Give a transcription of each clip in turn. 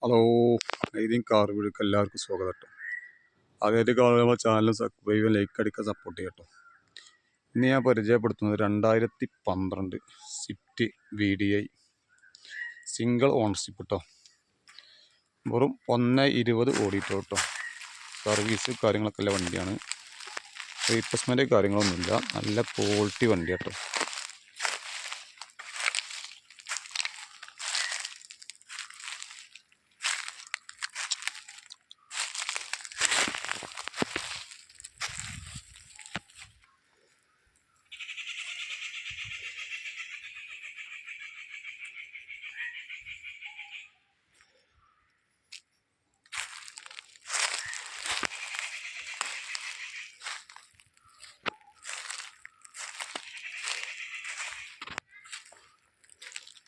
Hello, ഇതിൻ car വീഡിയോക്ക് എല്ലാവർക്കും സ്വാഗതം കേട്ടോ. ആദ്യമായിട്ട് കാണുമ്പോൾ ചാനൽ സബ്സ്ക്രൈബ് ലൈക്ക് അടിക്കുക സപ്പോർട്ട് ചെയ്യട്ടോ. ഇന്ന് ഞാൻ പരിചയപ്പെടുത്തുന്നത് 2012 സ്വിഫ്റ്റ് VDI സിംഗിൾ ഓണർഷിപ്പ് കേട്ടോ. വെറും 1.20 ഓടിയിട്ടോ കേട്ടോ. സർവീസ് കാര്യങ്ങളൊക്കെ ഉള്ള വണ്ടിയാണ്. റീപ്ലേസ്മെൻറ്റ് കാര്യങ്ങളൊന്നുമില്ല. നല്ല ക്വാളിറ്റി വണ്ടി കേട്ടോ.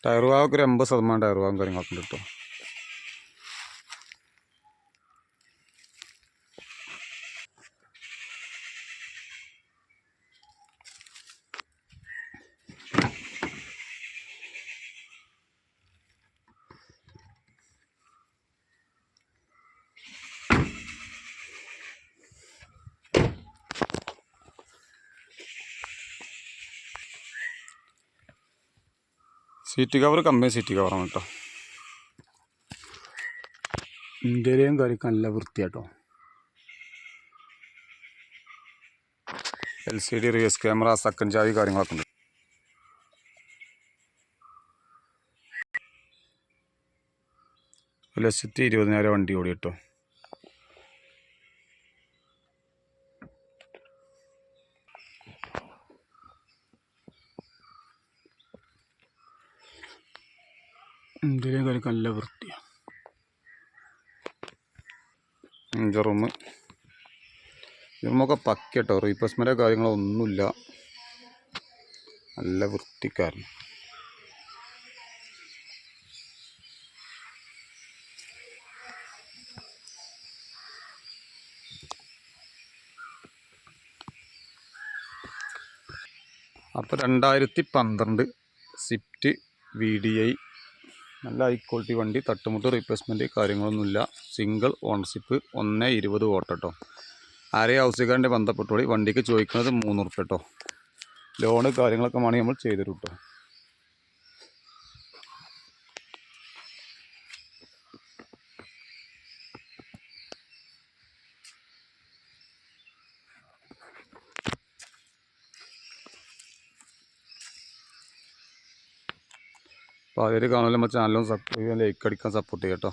ടയർ ഭാഗമൊക്കെ ഒരു 80% ടയർ ഭാഗം കാര്യങ്ങളൊക്കെ ഉണ്ട് കേട്ടോ. സീറ്റ് കവർ കമ്പനി സീറ്റ് കവറാണ് കേട്ടോ. ഇന്ത്യയിലെയും കാര്യമൊക്കെ നല്ല വൃത്തിയാട്ടോ. LCD റിവേഴ്സ് ക്യാമറ സെക്കൻഡ് ചാവി കാര്യങ്ങളൊക്കെ ഉണ്ട്. $1,20,000 വണ്ടി ഓടി കേട്ടോ. ഇന്ത്യയിലെയും കാര്യമൊക്കെ നല്ല വൃത്തിയാണ്. 5 റൂമൊക്കെ പക്ക കേട്ടോ. റീപ്ലേസ്മെൻറ്റോ കാര്യങ്ങളോ ഒന്നുമില്ല. നല്ല വൃത്തിക്കാരൻ. അപ്പോൾ 2012 സ്വിഫ്റ്റ് VDI നല്ല ഹൈ ക്വാളിറ്റി വണ്ടി. തട്ടുമുട്ട് റീപ്ലേസ്മെൻറ്റ് കാര്യങ്ങളൊന്നുമില്ല. സിംഗിൾ ഓണർഷിപ്പ് 1.20 ഓട്ടോ കേട്ടോ. ആരെയും ആവശ്യക്കാരൻ്റെ ബന്ധപ്പെട്ടോളി. വണ്ടിക്ക് ചോദിക്കുന്നത് 3 ഉറുപ്പ്യ കേട്ടോ. ലോണ് കാര്യങ്ങളൊക്കെ വേണമെങ്കിൽ നമ്മൾ ചെയ്തു തരും കേട്ടോ. അപ്പോൾ അതിൽ കാണുമല്ലോ, നമ്മുടെ ചാനലും സബ്സ്ക്രൈബ് ലൈക്ക് അടിക്കാൻ സപ്പോർട്ട് ചെയ്യാം കേട്ടോ.